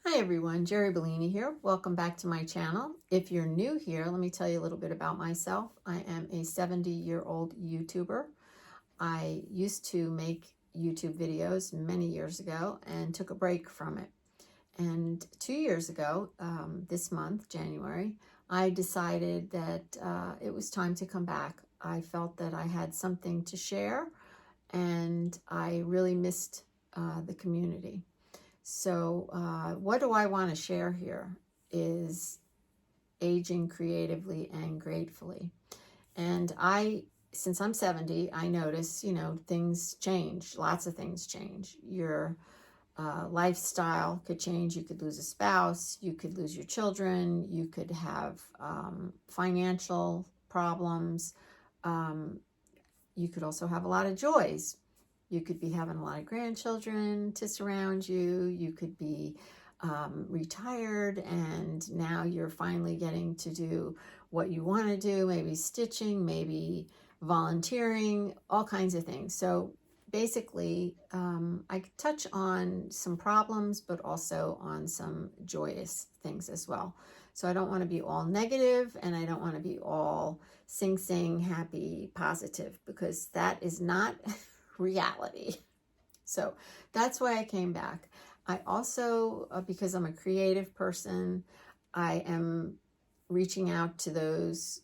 Hi everyone, Jeri here. Welcome back to my channel. If you're new here, let me tell you a little bit about myself. I am a 70-year-old YouTuber. I used to make YouTube videos many years ago and took a break from it. And 2 years ago, this month, January, I decided that it was time to come back. I felt that I had something to share and I really missed the community. So what do I want to share here is aging creatively and gratefully. And since I'm 70, I notice, things change. Lots of things change. Your lifestyle could change. You could lose a spouse. You could lose your children. You could have financial problems. You could also have a lot of joys. You could be having a lot of grandchildren to surround you. You could be retired and now you're finally getting to do what you want to do, maybe stitching, maybe volunteering, all kinds of things. So basically, I touch on some problems, but also on some joyous things as well. So I don't want to be all negative and I don't want to be all sing, happy, positive, because that is not reality. So that's why I came back. I also, because I'm a creative person, I am reaching out to those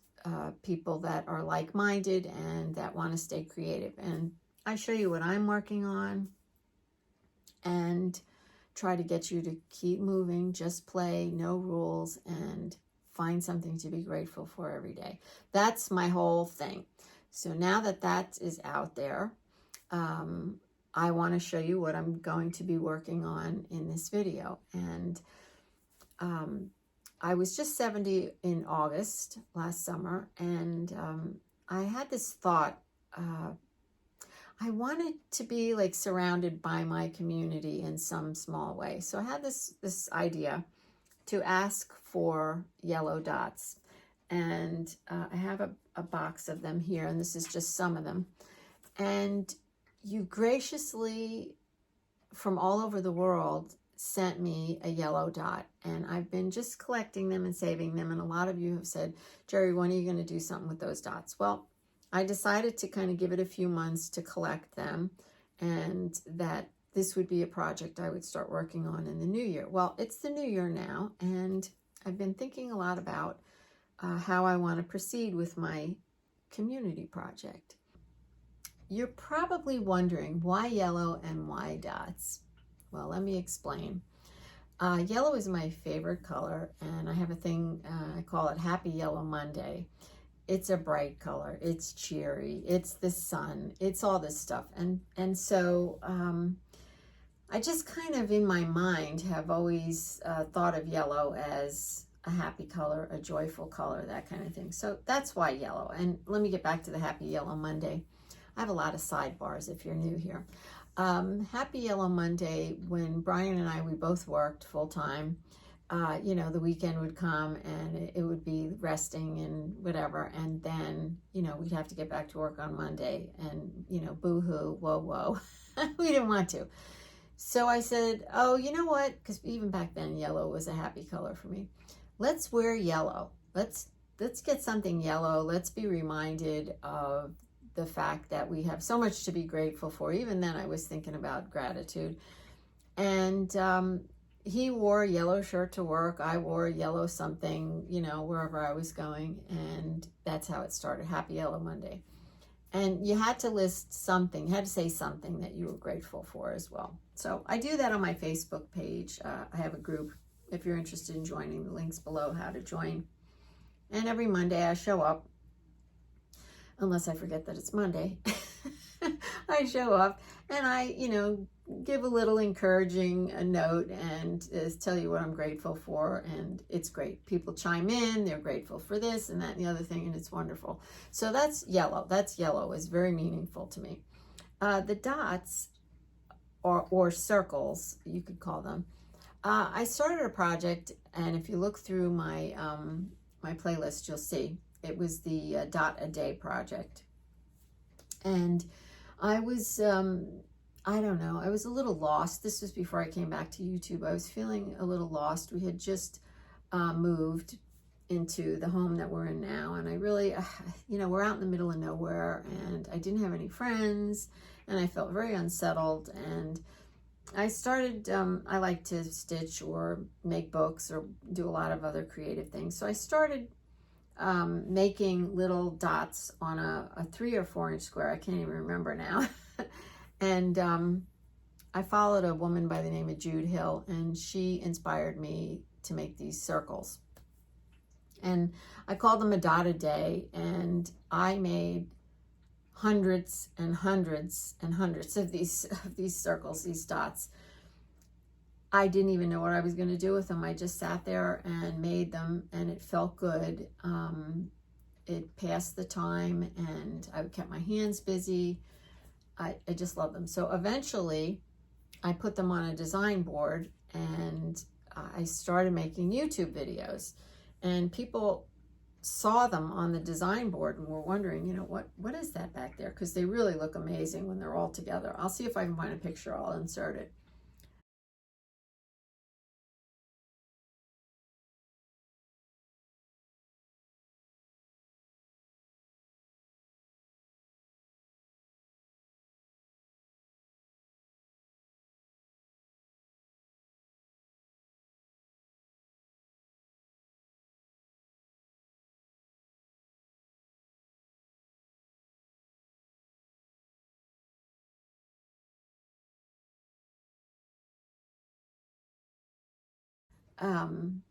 people that are like-minded and that want to stay creative. And I show you what I'm working on and try to get you to keep moving, just play, no rules, and find something to be grateful for every day. That's my whole thing. So now that that is out there, I want to show you what I'm going to be working on in this video. And I was just 70 in August last summer, and I had this thought. I wanted to be like surrounded by my community in some small way. So I had this idea to ask for yellow dots. And I have a box of them here, and this is just some of them. And you graciously, from all over the world, sent me a yellow dot. And I've been just collecting them and saving them. And a lot of you have said, Jeri, when are you going to do something with those dots? Well, I decided to kind of give it a few months to collect them, and that this would be a project I would start working on in the new year. Well, it's the new year now, and I've been thinking a lot about how I want to proceed with my community project. You're probably wondering why yellow and why dots. Well, let me explain. Yellow is my favorite color, and I have a thing, I call it Happy Yellow Monday. It's a bright color, it's cheery, it's the sun, it's all this stuff. And so I just kind of in my mind have always thought of yellow as a happy color, a joyful color, that kind of thing. So that's why yellow. And let me get back to the Happy Yellow Monday. I have a lot of sidebars if you're new here. Happy Yellow Monday, when Brian and I, we both worked full-time, the weekend would come and it would be resting and whatever. And then, we'd have to get back to work on Monday and, boo-hoo, whoa. We didn't want to. So I said, oh, you know what? Because even back then, yellow was a happy color for me. Let's wear yellow. Let's get something yellow. Let's be reminded of the fact that we have so much to be grateful for. Even then I was thinking about gratitude. And he wore a yellow shirt to work. I wore a yellow something, wherever I was going. And that's how it started, Happy Yellow Monday. And you had to list something, you had to say something that you were grateful for as well. So I do that on my Facebook page. I have a group. If you're interested in joining, the link's below how to join. And every Monday I show up, unless I forget that it's Monday. I show up and I, give a little encouraging note and tell you what I'm grateful for. And it's great. People chime in. They're grateful for this and that and the other thing. And it's wonderful. So that's yellow. That's yellow. Is very meaningful to me. The dots or circles, you could call them. I started a project, and if you look through my my playlist, you'll see it was the Dot a Day project. And I I don't know, I was a little lost. This was before I came back to YouTube. I was feeling a little lost. We had just moved into the home that we're in now, and I really, we're out in the middle of nowhere, and I didn't have any friends, and I felt very unsettled. And I started, I like to stitch or make books or do a lot of other creative things. So I started making little dots on a 3 or 4 inch square. I can't even remember now. And I followed a woman by the name of Jude Hill, and she inspired me to make these circles. And I called them a dot a day, and I made hundreds and hundreds and hundreds of these circles, these dots. I didn't even know what I was going to do with them. I just sat there and made them, and it felt good. It passed the time, and I kept my hands busy. I just love them. So eventually I put them on a design board, and I started making YouTube videos, and people saw them on the design board and were wondering, what is that back there? Because they really look amazing when they're all together. I'll see if I can find a picture. I'll insert it. And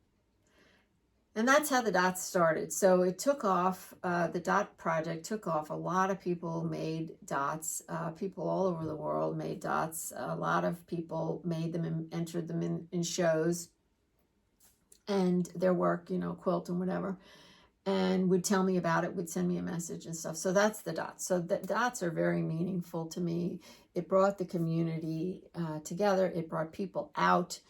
that's how the dots started. So it took off, the dot project took off. A lot of people made dots. People all over the world made dots. A lot of people made them and entered them in shows and their work, quilt and whatever, and would tell me about it, would send me a message and stuff. So that's the dots. So the dots are very meaningful to me. It brought the community together. It brought people out.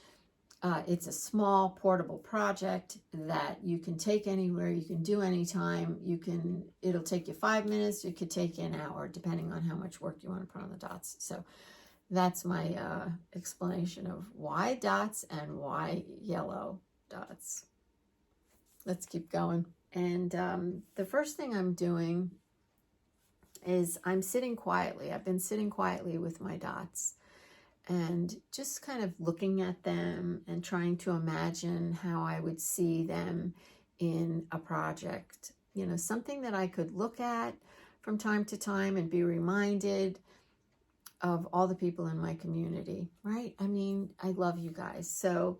It's a small portable project that you can take anywhere, you can do anytime. It'll take you 5 minutes, it could take you an hour, depending on how much work you want to put on the dots. So that's my explanation of why dots and why yellow dots. Let's keep going. And the first thing I'm doing is I'm sitting quietly. I've been sitting quietly with my dots and just kind of looking at them and trying to imagine how I would see them in a project. Something that I could look at from time to time and be reminded of all the people in my community, right? I mean, I love you guys. So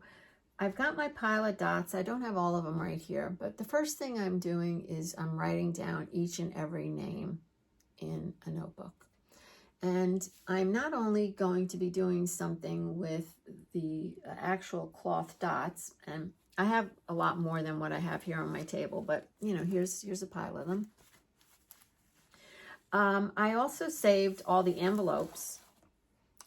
I've got my pile of dots. I don't have all of them right here, but the first thing I'm doing is I'm writing down each and every name in a notebook. And I'm not only going to be doing something with the actual cloth dots, and I have a lot more than what I have here on my table, but here's a pile of them. I also saved all the envelopes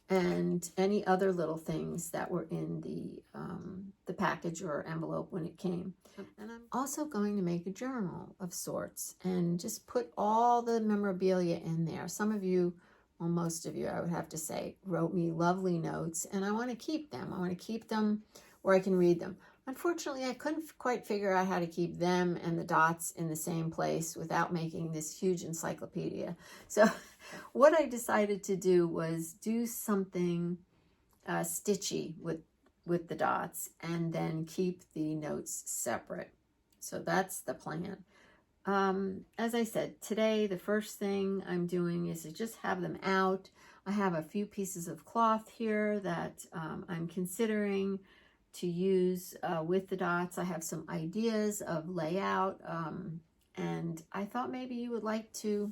and any other little things that were in the package or envelope when it came. And I'm also going to make a journal of sorts and just put all the memorabilia in there. Some of you, well, most of you, I would have to say, wrote me lovely notes, and I want to keep them. I want to keep them where I can read them. Unfortunately, I couldn't quite figure out how to keep them and the dots in the same place without making this huge encyclopedia. So what I decided to do was do something stitchy with the dots and then keep the notes separate. So that's the plan. As I said, today the first thing I'm doing is to just have them out. I have a few pieces of cloth here that I'm considering to use with the dots. I have some ideas of layout, and I thought maybe you would like to,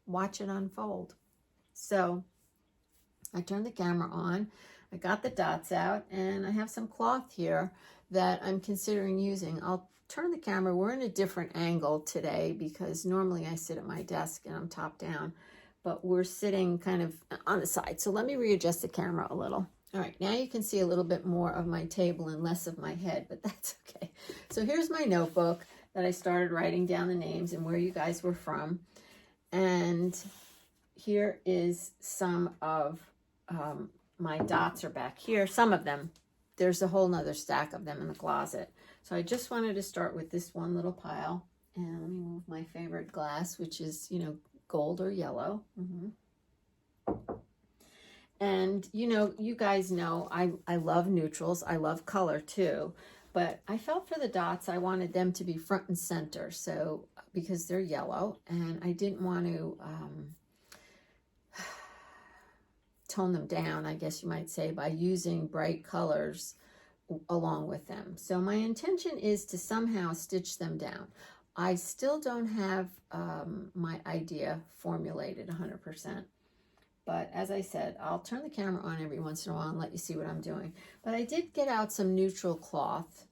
watch it unfold. So I turned the camera on, I got the dots out, and I have some cloth here that I'm considering using. I'll turn the camera. We're in a different angle today because normally I sit at my desk and I'm top down, but we're sitting kind of on the side. So let me readjust the camera a little. All right, now you can see a little bit more of my table and less of my head, but that's okay. So here's my notebook that I started writing down the names and where you guys were from. And here is some of my dots are back here. Some of them, there's a whole nother stack of them in the closet. So I just wanted to start with this one little pile. And let me move my favorite glass, which is, you know, gold or yellow. And, you know, you guys know I love neutrals. I love color too. But I felt for the dots, I wanted them to be front and center. So, because they're yellow, and I didn't want to tone them down, I guess you might say, by using bright colors along with them. So my intention is to somehow stitch them down. I still don't have my idea formulated 100%. But as I said, I'll turn the camera on every once in a while and let you see what I'm doing. But I did get out some neutral cloth.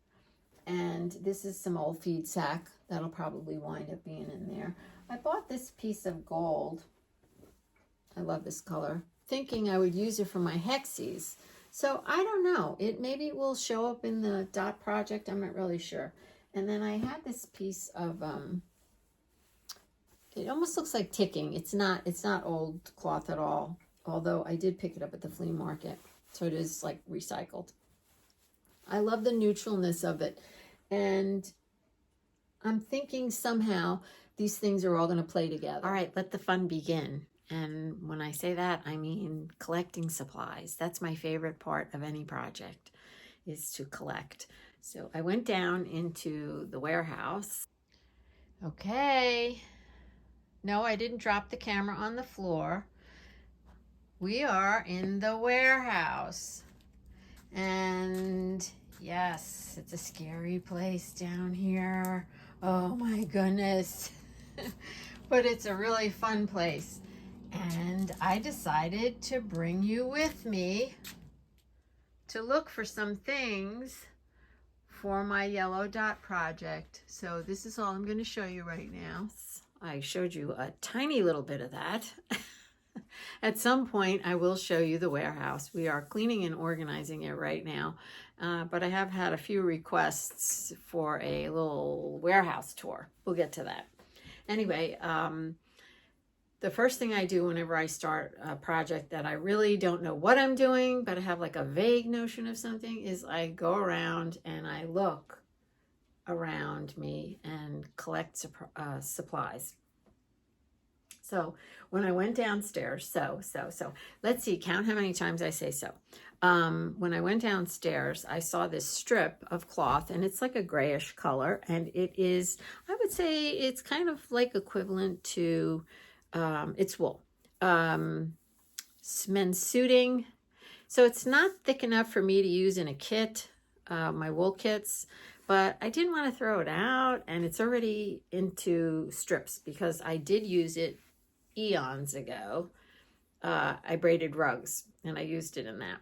And this is some old feed sack that'll probably wind up being in there. I bought this piece of gold. I love this color. Thinking I would use it for my hexies. So I don't know. Maybe it will show up in the dot project. I'm not really sure. And then I had this piece of... it almost looks like ticking. It's not old cloth at all, although I did pick it up at the flea market. So it is like recycled. I love the neutralness of it. And I'm thinking somehow these things are all going to play together. All right, let the fun begin. And when I say that, I mean collecting supplies. That's my favorite part of any project, is to collect. So I went down into the warehouse. Okay. No, I didn't drop the camera on the floor. We are in the warehouse. And yes, it's a scary place down here. Oh my goodness. But it's a really fun place. And I decided to bring you with me to look for some things for my yellow dot project. So this is all I'm going to show you right now. I showed you a tiny little bit of that. At some point, I will show you the warehouse. We are cleaning and organizing it right now, but I have had a few requests for a little warehouse tour. We'll get to that. Anyway, the first thing I do whenever I start a project that I really don't know what I'm doing, but I have like a vague notion of something, is I go around and I look around me and collect supplies. So when I went downstairs, so let's see, count how many times I say so. When I went downstairs, I saw this strip of cloth, and it's like a grayish color, and it is, I would say it's kind of like equivalent to, it's wool. Men's suiting. So it's not thick enough for me to use in a kit, my wool kits, but I didn't want to throw it out, and it's already into strips because I did use it eons ago. I braided rugs, and I used it in that.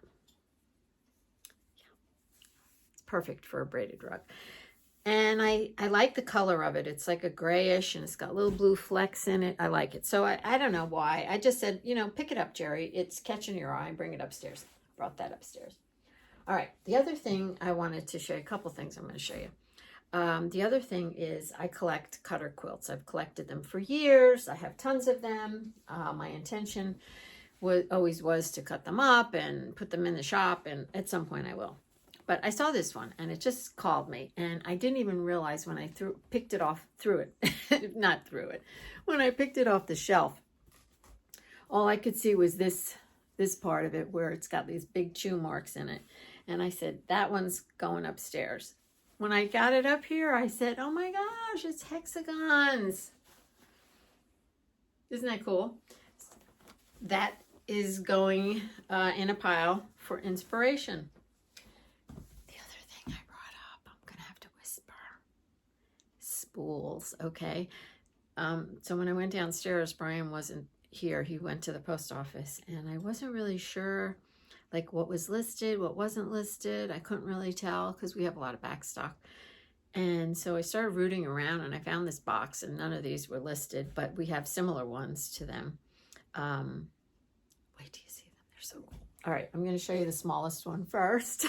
Yeah. It's perfect for a braided rug. And I like the color of it. It's like a grayish, and it's got little blue flecks in it. I like it. So I don't know why. I just said, you know, pick it up, Jeri. It's catching your eye. Bring it upstairs. Brought that upstairs. All right. The other thing I wanted to show you, a couple things I'm going to show you. The other thing is I collect cutter quilts. I've collected them for years. I have tons of them. My intention always was to cut them up and put them in the shop, and at some point I will. But I saw this one, and it just called me, and I didn't even realize when I picked it off, not threw it, when I picked it off the shelf, all I could see was this part of it where it's got these big chew marks in it. And I said, that one's going upstairs. When I got it up here, I said, oh my gosh, it's hexagons. Isn't that cool? That is going in a pile for inspiration. The other thing I brought up, I'm going to have to whisper. Spools, okay? So when I went downstairs, Brian wasn't here. He went to the post office, and I wasn't really sure like what was listed, what wasn't listed. I couldn't really tell because we have a lot of back stock. And so I started rooting around, and I found this box, and none of these were listed, but we have similar ones to them. Wait till you see them. They're so cool. All right, I'm going to show you the smallest one first.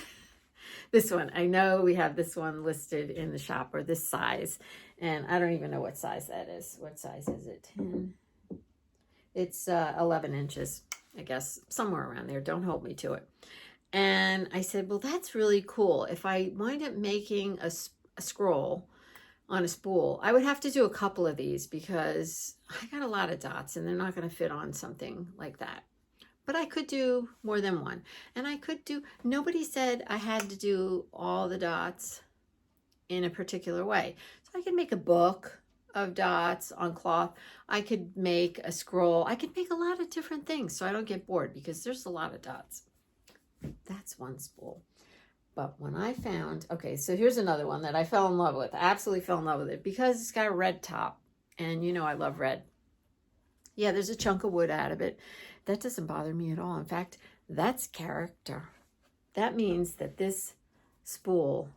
This one. I know we have this one listed in the shop, or this size, and I don't even know what size that is. What size is it? 10. It's 11 inches. I guess somewhere around there. Don't hold me to it. And I said, well, that's really cool. If I wind up making a scroll on a spool, I would have to do a couple of these because I got a lot of dots and they're not going to fit on something like that. But I could do more than one. And I could do, nobody said I had to do all the dots in a particular way. So I could make a book of dots on cloth. I could make a scroll. I could make a lot of different things so I don't get bored because there's a lot of dots. That's one spool. But when I found, okay, so here's another one that I fell in love with. I absolutely fell in love with it because it's got a red top. And you know I love red. Yeah, there's a chunk of wood out of it. That doesn't bother me at all. In fact, that's character. That means that this spool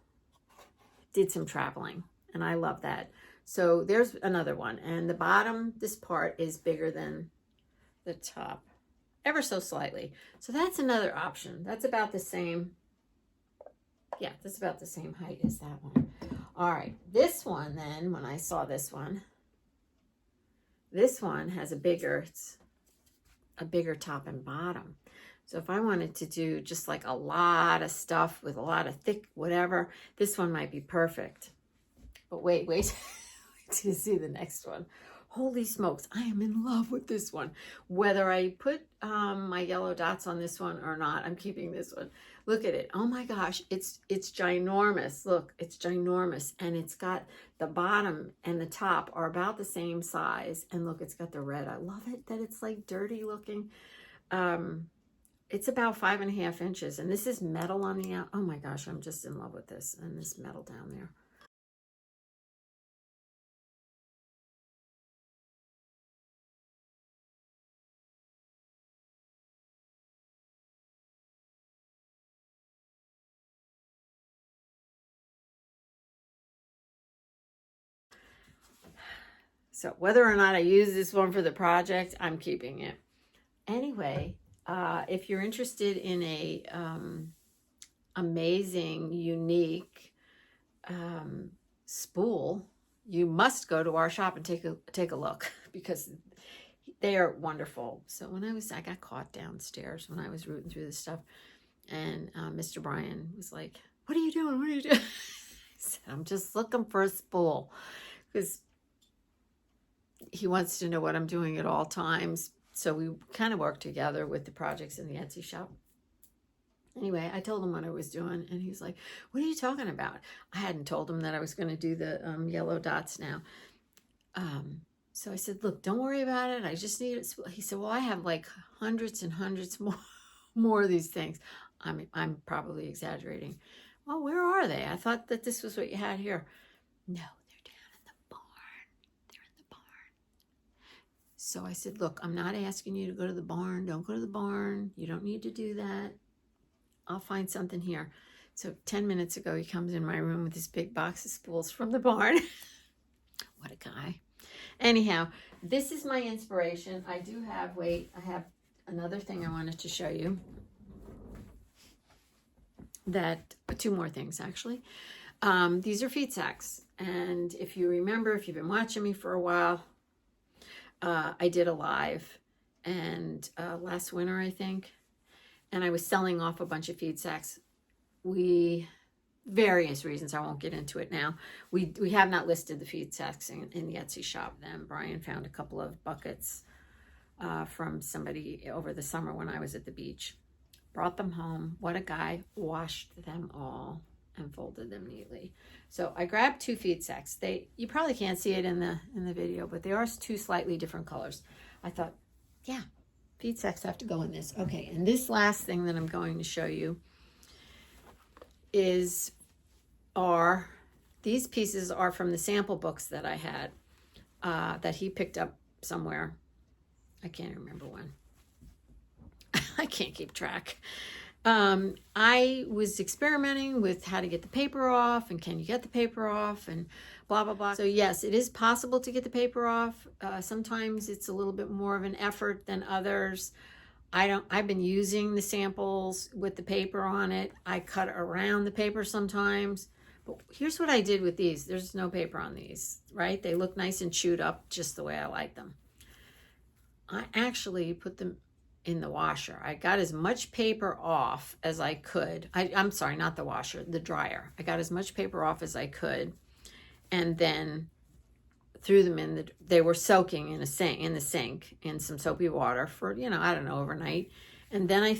did some traveling, and I love that. So there's another one, and the bottom, this part is bigger than the top, ever so slightly. So that's another option. That's about the same. Yeah, that's about the same height as that one. All right, this one then, when I saw this one has a bigger top and bottom. So if I wanted to do just like a lot of stuff with a lot of thick whatever, this one might be perfect. But wait till you see the next one. Holy smokes, I am in love with this one. Whether I put my yellow dots on this one or not, I'm keeping this one. Look at it. Oh my gosh, it's ginormous. Look, it's ginormous. And it's got the bottom and the top are about the same size. And look, it's got the red. I love it that it's like dirty looking. It's about 5.5 inches. And this is metal on the out. Oh my gosh, I'm just in love with this. And this metal down there. So whether or not I use this one for the project, I'm keeping it. Anyway, if you're interested in a amazing, unique spool, you must go to our shop and take a look because they are wonderful. So I got caught downstairs when I was rooting through this stuff, and Mr. Brian was like, "What are you doing? What are you doing?" I said, "I'm just looking for a spool," because he wants to know what I'm doing at all times. So we kind of work together with the projects in the Etsy shop. Anyway, I told him what I was doing, and he's like, "What are you talking about?" I hadn't told him that I was going to do the yellow dots now. So I said, "Look, don't worry about it. I just need it." He said, "Well, I have like hundreds and hundreds more of these things." I'm probably exaggerating. Well, where are they? I thought that this was what you had here. No, they're down in the barn. They're in the barn. So I said, "Look, I'm not asking you to go to the barn. Don't go to the barn. You don't need to do that. I'll find something here." So 10 minutes ago, he comes in my room with this big box of spools from the barn. What a guy. Anyhow, this is my inspiration. I do have, I have another thing I wanted to show you. Two more things actually. These are feed sacks. And if you remember, if you've been watching me for a while, I did a live and last winter, I think. And I was selling off a bunch of feed sacks. Various reasons, I won't get into it now. We have not listed the feed sacks in the Etsy shop. Then Brian found a couple of buckets from somebody over the summer when I was at the beach. Brought them home. What a guy. Washed them all and folded them neatly. So I grabbed 2 feed sacks. You probably can't see it in the video, but they are 2 slightly different colors. I thought, yeah, feed sacks have to go in this. Okay, and this last thing that I'm going to show you these pieces are from the sample books that I had that he picked up somewhere. I can't remember when. I can't keep track. I was experimenting with how to get the paper off and can you get the paper off and blah, blah, blah. So yes, it is possible to get the paper off. Sometimes it's a little bit more of an effort than others. I've been using the samples with the paper on it. I cut around the paper sometimes. But here's what I did with these. There's no paper on these, right? They look nice and chewed up just the way I like them. I actually put them in the washer. I got as much paper off as I could. I'm sorry, not the washer, the dryer. I got as much paper off as I could, and then threw them in they were soaking in the sink in some soapy water for, I don't know, overnight. And then I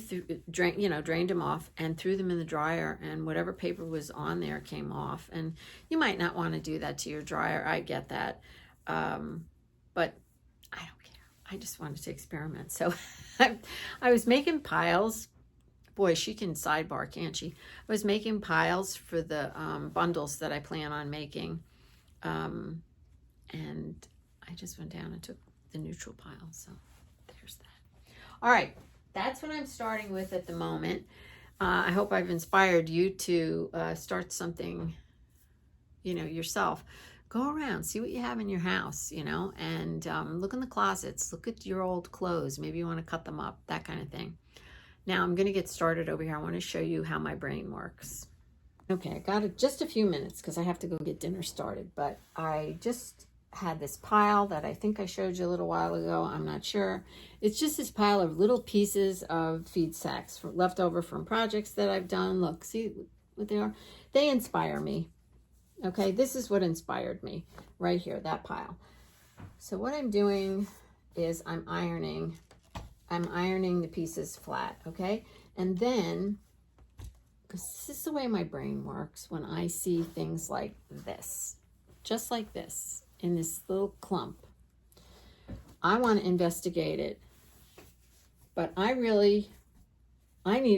drained them off and threw them in the dryer, and whatever paper was on there came off. And you might not want to do that to your dryer. I get that. But I don't care. I just wanted to experiment. So I was making piles. Boy, she can sidebar, can't she? I was making piles for the bundles that I plan on making. And I just went down and took the neutral pile. So there's that. All right. That's what I'm starting with at the moment. I hope I've inspired you to start something, yourself. Go around, see what you have in your house, and look in the closets. Look at your old clothes. Maybe you want to cut them up, that kind of thing. Now I'm going to get started over here. I want to show you how my brain works. Okay, I got just a few minutes because I have to go get dinner started, but I just had this pile that I think I showed you a little while ago. I'm not sure. It's just this pile of little pieces of feed sacks left over from projects that I've done. Look, see what they are? They inspire me. Okay, this is what inspired me right here, that pile. So what I'm doing is I'm ironing the pieces flat, okay? And then, because this is the way my brain works when I see things like this, just like this, in this little clump. I want to investigate it, but I need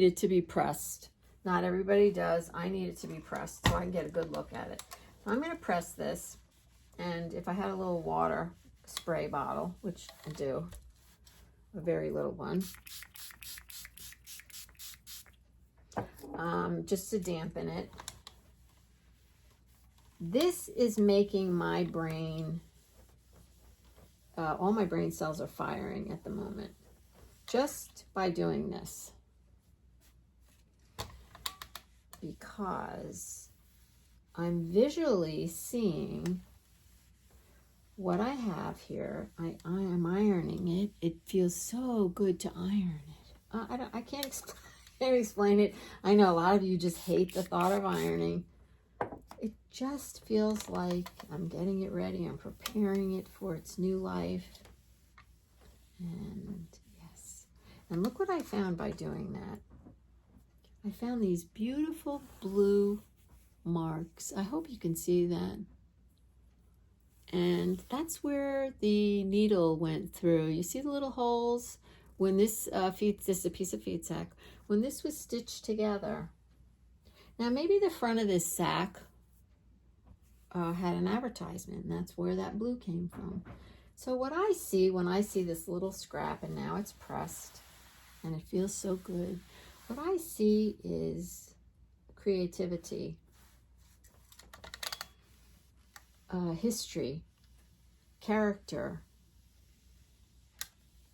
it to be pressed. Not everybody does. I need it to be pressed so I can get a good look at it. So I'm going to press this, and if I had a little water spray bottle, which I do, a very little one, just to dampen it. This is making my brain, all my brain cells are firing at the moment, just by doing this. Because I'm visually seeing what I have here. I am ironing it. It feels so good to iron it. I can't explain it. I know a lot of you just hate the thought of ironing. It just feels like I'm getting it ready. I'm preparing it for its new life. And yes. And look what I found by doing that. I found these beautiful blue marks. I hope you can see that. And that's where the needle went through. You see the little holes? When this this is a piece of feed sack. When this was stitched together. Now maybe the front of this sack had an advertisement, and that's where that blue came from. So what I see when I see this little scrap, and now it's pressed, and it feels so good, what I see is creativity, history, character.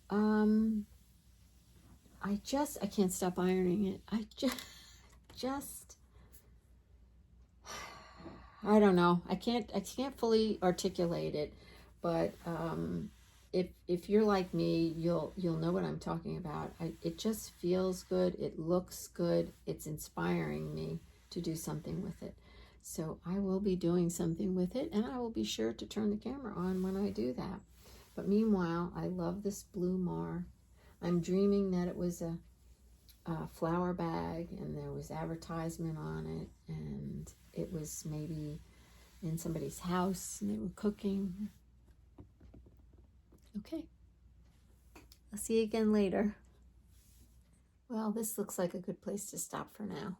I can't stop ironing it. I don't know. I can't fully articulate it, but if you're like me, you'll know what I'm talking about. It just feels good. It looks good. It's inspiring me to do something with it. So I will be doing something with it, and I will be sure to turn the camera on when I do that. But meanwhile, I love this blue mar. I'm dreaming that it was a flower bag, and there was advertisement on it, and it was maybe in somebody's house and they were cooking. Okay, I'll see you again later. Well, this looks like a good place to stop for now.